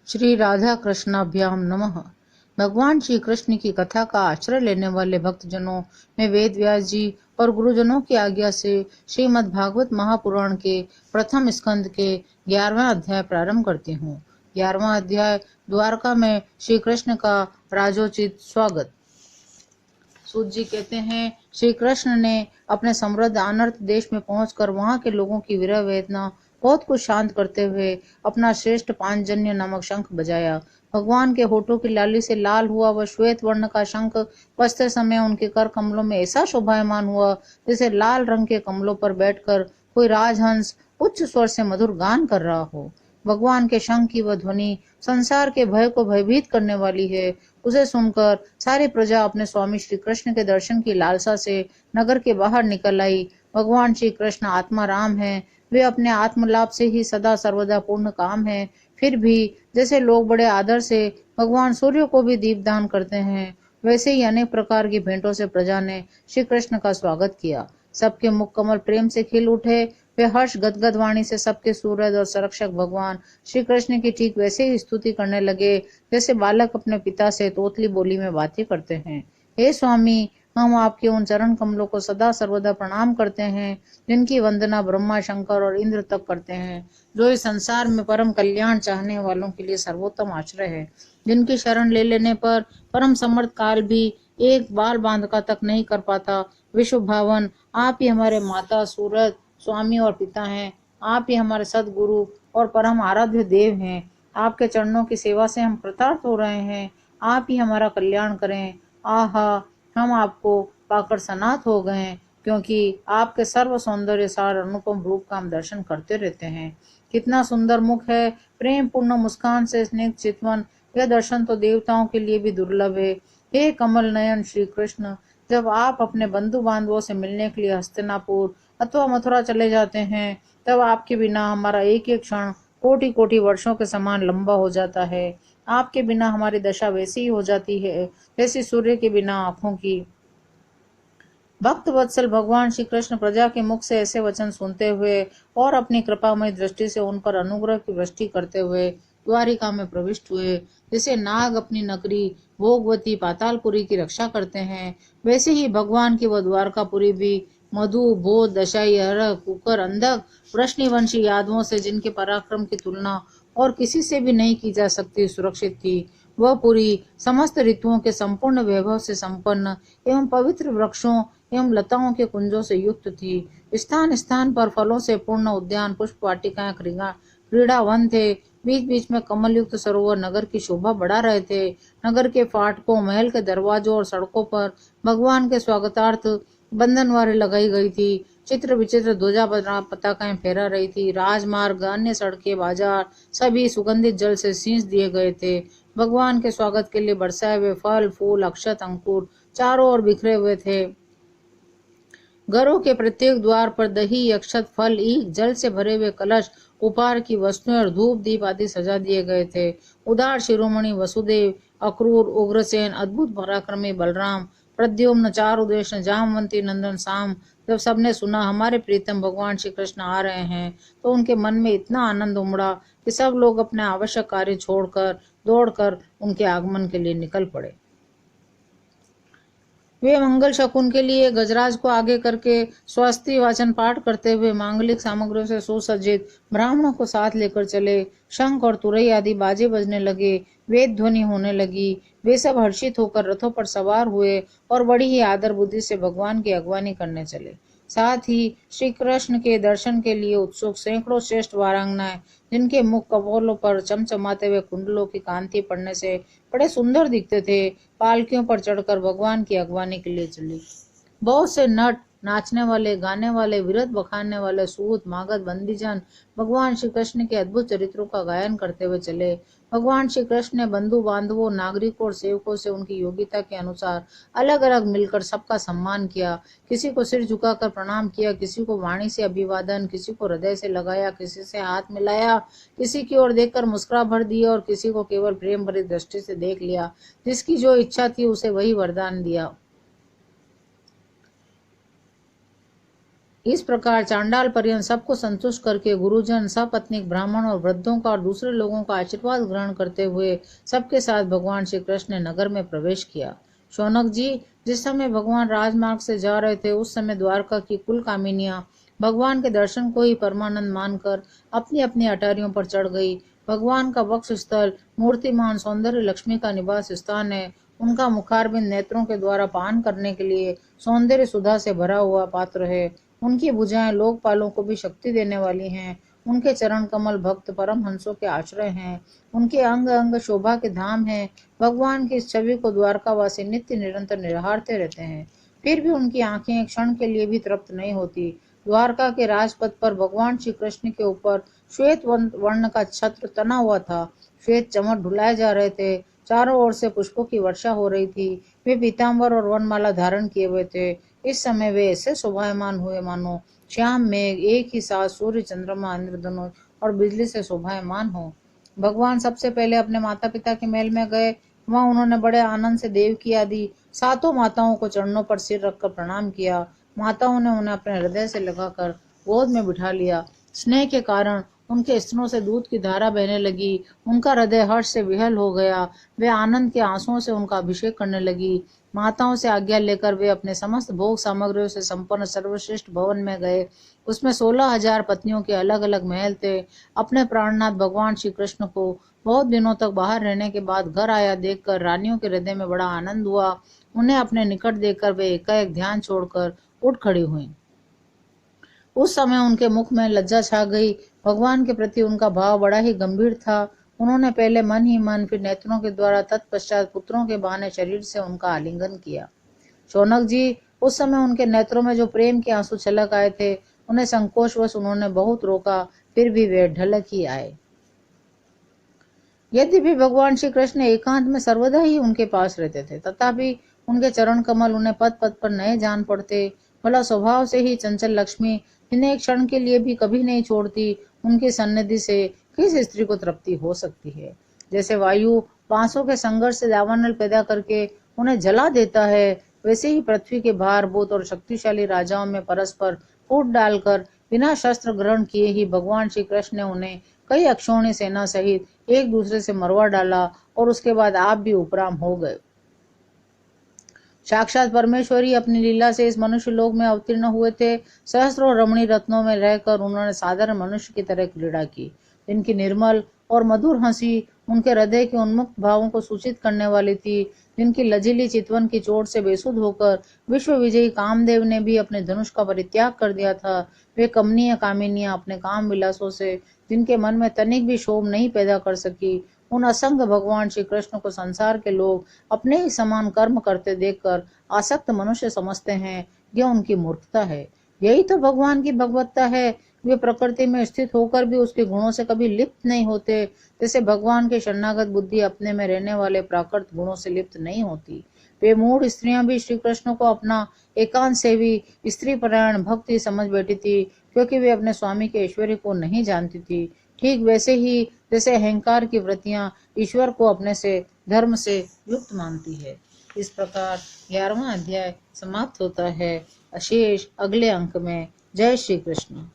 श्री राधा कृष्णाभ्याम नमः। भगवान श्री कृष्ण की कथा का आश्रय लेने वाले भक्तजनों में वेद व्यास जी और गुरुजनों की आज्ञा से श्रीमद् भागवत महापुराण के प्रथम स्कंद के 11वां अध्याय प्रारंभ करती हूँ। 11वां अध्याय द्वारका में श्री कृष्ण का राजोचित स्वागत। सूत जी कहते हैं, श्री कृष्ण ने अपने समृद्ध अनर्थ देश में पहुंचकर वहां के लोगों की विरह वेदना बहुत कुछ शांत करते हुए अपना श्रेष्ठ पांचजन्य नामक शंख बजाया। भगवान के होठों की लाली से लाल हुआ वह श्वेत वर्ण का शंख बजते समय उनके कर कमलों में ऐसा शोभायमान हुआ जैसे लाल रंग के कमलों पर बैठकर कोई राजहंस उच्च स्वर से मधुर गान कर रहा हो। भगवान के शंख की वह ध्वनि संसार के भय को भयभीत करने वाली है। उसे सुनकर सारी प्रजा अपने स्वामी श्री कृष्ण के दर्शन की लालसा से नगर के बाहर निकल आई। भगवान श्री कृष्ण आत्मा राम है, वे अपने आत्मलाभ से ही सदा सर्वदा पूर्ण काम है। फिर भी जैसे लोग बड़े आदर से भगवान सूर्य को भी दीपदान करते हैं, वैसे ही अनेक प्रकार की भेंटों से प्रजा ने श्री कृष्ण का स्वागत किया। सबके मुख कमल प्रेम से खिल उठे। वे हर्ष गदगद वाणी से सबके सूरज और संरक्षक भगवान श्री कृष्ण की ठीक वैसे ही स्तुति करने लगे जैसे बालक अपने पिता से तोतली बोली में बातें करते हैं। हे स्वामी, हम आपके उन चरण कमलों को सदा सर्वदा प्रणाम करते हैं जिनकी वंदना ब्रह्मा शंकर और इंद्र तक करते हैं, जो इस संसार में परम कल्याण चाहने वालों के लिए सर्वोत्तम आश्रय है, जिनकी शरण ले लेने पर परम समर्थ काल भी एक बाल बांधका तक नहीं कर पाता। विश्व भावन, आप ही हमारे माता सूरज स्वामी और पिता हैं। आप ही हमारे सदगुरु और परम आराध्य देव हैं। आपके चरणों की सेवा से हम कृतार्थ हो रहे हैं। आप ही हमारा कल्याण करें। आहा, हम आपको पाकर सनाथ हो गए, क्योंकि आपके सर्व सौंदर्य सार अनुपम रूप का हम दर्शन करते रहते हैं। कितना सुंदर मुख है, प्रेम पूर्ण मुस्कान से स्निग्ध चितवन, यह दर्शन तो देवताओं के लिए भी दुर्लभ है। हे कमल नयन श्री कृष्ण, जब आप अपने बंधु बांधवों से मिलने के लिए हस्तिनापुर अथवा मथुरा चले जाते हैं, तब आपके बिना हमारा एक एक क्षण कोटि कोटि वर्षों के समान लंबा हो जाता है। आपके बिना हमारी दशा वैसी ही हो जाती है जैसे सूर्य के बिना आंखों की। भक्त वत्सल भगवान श्री कृष्ण प्रजा के मुख से ऐसे वचन सुनते हुए और अपनी कृपामय दृष्टि से उन पर अनुग्रह की वृष्टि करते हुए द्वारिका में प्रविष्ट हुए। जैसे नाग अपनी नगरी भोगवती पातालपुरी की रक्षा करते हैं, वैसे ही भगवान की वह द्वारकापुरी भी मधु बोध दशाई अरक कुकर अंधक वृष्णिवंशी यादवों से, जिनके पराक्रम की तुलना और किसी से भी नहीं की जा सकती, सुरक्षित थी। वह पुरी समस्त ऋतुओं के संपूर्ण वैभव से संपन्न एवं पवित्र वृक्षों एवं लताओं के कुंजों से युक्त थी। स्थान स्थान पर फलों से पूर्ण उद्यान, पुष्प वाटिकाएं, क्रीड़ावन थे। बीच बीच में कमल युक्त सरोवर नगर की शोभा बढ़ा रहे थे। नगर के फाटकों, महल के दरवाजों और सड़कों पर भगवान के स्वागतार्थ बंधनवारें लगाई गई थी। चित्र विचित्र ध्वजा पताकाएं फहरा रही थी। राजमार्ग, अन्य सड़कें, बाजार सभी सुगंधित जल से सींच दिए गए थे। भगवान के स्वागत के लिए बरसाए हुए फल फूल अक्षत अंकुर चारों ओर बिखरे हुए थे। घरों के प्रत्येक द्वार पर दही अक्षत फल ईख जल से भरे हुए कलश, उपहार की वस्तुएं और धूप दीप आदि सजा दिए गए थे। उदार शिरोमणि वसुदेव, अक्रूर उग्रसेन, अद्भुत पराक्रमी बलराम, प्रद्युम्न, चारुदेश, जामवंती नंदन साम, जब सबने सुना हमारे प्रीतम भगवान श्री कृष्ण आ रहे हैं, तो उनके मन में इतना आनंद उमड़ा कि सब लोग अपने आवश्यक कार्य छोड़कर दौड़कर उनके आगमन के लिए निकल पड़े। वे मंगल शकुन के लिए गजराज को आगे करके स्वस्ति वाचन पाठ करते हुए मांगलिक सामग्रियों से सुसज्जित ब्राह्मणों को साथ लेकर चले। शंख और तुरई आदि बाजे बजने लगे, वेद ध्वनि होने लगी। वे सब हर्षित होकर रथों पर सवार हुए और बड़ी ही आदर बुद्धि से भगवान की अगवानी करने चले। साथ ही श्री कृष्ण के दर्शन के लिए उत्सुक सैकड़ों श्रेष्ठ वारांगनाएं, जिनके मुख कपोलों पर चमचमाते हुए कुंडलों की कांति पड़ने से बड़े सुंदर दिखते थे, पालकियों पर चढ़कर भगवान की अगवानी के लिए चली। बहुत से नट, नाचने वाले, गाने वाले, विरत बखानने वाले, सूत मागध बंदीजन भगवान श्री कृष्ण के अद्भुत चरित्रों का गायन करते हुए चले। भगवान श्री कृष्ण ने बंधु बांधवों, नागरिकों और सेवकों से उनकी योग्यता के अनुसार अलग अलग मिलकर सबका सम्मान किया। किसी को सिर झुकाकर प्रणाम किया, किसी को वाणी से अभिवादन, किसी को हृदय से लगाया, किसी से हाथ मिलाया, किसी की ओर देखकर मुस्कुरा भर दिया और किसी को केवल प्रेम भरी दृष्टि से देख लिया। जिसकी जो इच्छा थी उसे वही वरदान दिया। इस प्रकार चांडाल पर्यंत सबको संतुष्ट करके गुरुजन, सपत्नीक ब्राह्मण और वृद्धों का और दूसरे लोगों का आशीर्वाद ग्रहण करते हुए सबके साथ भगवान श्री कृष्ण ने नगर में प्रवेश किया। शौनक जी, जिस समय भगवान राजमार्ग से जा रहे थे उस समय द्वारका की कुल कामिनियां भगवान के दर्शन को ही परमानंद मानकर अपनी अपनी अटारियों पर चढ़ गई। भगवान का वक्ष स्थल मूर्तिमान सौंदर्य लक्ष्मी का निवास स्थान है। उनका मुखारबिंद नेत्रों के द्वारा पान करने के लिए सौंदर्य सुधा से भरा हुआ पात्र है। उनकी भुजाएं लोकपालों को भी शक्ति देने वाली हैं। उनके चरण कमल भक्त परमहंसों के आश्रय हैं। उनके अंग अंग शोभा के धाम हैं। भगवान की इस छवि को द्वारकावासी नित्य निरंतर निहारते रहते हैं, फिर भी उनकी आंखें एक क्षण के लिए भी तृप्त नहीं होती। द्वारका के राजपथ पर भगवान श्री कृष्ण के ऊपर श्वेत वर्ण का छत्र तना हुआ था। श्वेत चमक ढुलाए जा रहे थे। चारों ओर से पुष्पों की वर्षा हो रही थी। वे पीताम्बर और वनमाला धारण किए हुए थे। इस समय वे ऐसे शोभायमान हुए मानो श्याम मेघ एक ही साथ सूर्य, चंद्रमा, इंद्रधनुष और बिजली से शोभायमान हो। भगवान सबसे पहले अपने माता पिता के महल में गए। वहां उन्होंने बड़े आनंद से देवकी आदि सातों माताओं को चरणों पर सिर रखकर प्रणाम किया। माताओं ने उन्हें अपने हृदय से लगाकर गोद में बिठा लिया। स्नेह के कारण उनके स्तनों से दूध की धारा बहने लगी। उनका हृदय हर्ष से विहल हो गया। वे आनंद के आंसुओं से उनका अभिषेक करने लगी। माताओं से आज्ञा लेकर वे अपने समस्त भोग सामग्रियों से संपन्न सर्वश्रेष्ठ भवन में गए। उसमें 16,000 पत्नियों के अलग अलग महल थे। अपने प्राणनाथ भगवान श्री कृष्ण को बहुत दिनों तक बाहर रहने के बाद घर आया देखकर रानियों के हृदय में बड़ा आनंद हुआ। उन्हें अपने निकट देखकर वे एकाएक ध्यान छोड़कर उठ खड़ी हुई। उस समय उनके मुख में लज्जा छा गई। भगवान के प्रति उनका भाव बड़ा ही गंभीर था। उन्होंने पहले मन ही मन, फिर नेत्रों के द्वारा, तत्पश्चात पुत्रों के बहाने शरीर से उनका आलिंगन किया। शौनक जी, उस समय उनके नेत्रों में जो प्रेम के आंसू छलक आए थे, उन्हें संकोचवश उन्होंने बहुत रोका, फिर भी वे ढलक ही आए। यद्यपि भगवान श्री कृष्ण एकांत में सर्वदा ही उनके पास रहते थे, तथापि उनके चरण कमल उन्हें पद पद पर नए जान पड़ते। भला स्वभाव से ही चंचल लक्ष्मी, जिन्हें एक क्षण के लिए भी कभी नहीं छोड़ती, उनकी सन्निधि से किस स्त्री को तृप्ति हो सकती है। जैसे वायु बांसों के संघर्ष से दावानल पैदा करके उन्हें जला देता है, वैसे ही पृथ्वी के भारभूत और शक्तिशाली राजाओं में परस्पर फूट डालकर बिना शस्त्र ग्रहण किए ही भगवान श्री कृष्ण ने उन्हें कई अक्षौणी सेना सहित एक दूसरे से मरवा डाला और उसके बाद आप भी उपराम हो गए। साक्षात परमेश्वर ही अपनी लीला से इस मनुष्य लोक में अवतीर्ण हुए थे। सहस्रों रमणी रत्नों में रहकर उन्होंने साधारण मनुष्य की तरह क्रीड़ा की। इनकी निर्मल और मधुर हंसी उनके हृदय के उन्मुक्त भावों को सूचित करने वाली थी। जिनकी लजीली चितवन की चोट से बेसुध होकर विश्व विजयी कामदेव ने भी अपने धनुष का परित्याग कर दिया था। वे कमनीय कामिनियां अपने काम विलासों से जिनके मन में तनिक भी शोभ नहीं पैदा कर सकी, उन असंग भगवान श्री कृष्ण को संसार के लोग अपने ही समान कर्म करते देखकर आसक्त मनुष्य समझते हैं। यह उनकी मूर्खता है। यही तो भगवान की भगवत्ता है। वे प्रकृति में स्थित होकर भी उसके गुणों से कभी लिप्त नहीं होते। जैसे भगवान के शरणागत बुद्धि अपने में रहने वाले प्राकृत गुणों से लिप्त नहीं होती। वे मूढ़ स्त्रियां भी श्री कृष्ण को अपना एकांत सेवी स्त्री परायण भक्त ही समझ बैठी थी, क्योंकि वे अपने स्वामी के ऐश्वर्य को नहीं जानती थी। ठीक वैसे ही जैसे अहंकार की वृत्तियां ईश्वर को अपने से धर्म से युक्त मानती है। इस प्रकार 11वां अध्याय समाप्त होता है। अशेष अगले अंक में। जय श्री कृष्ण।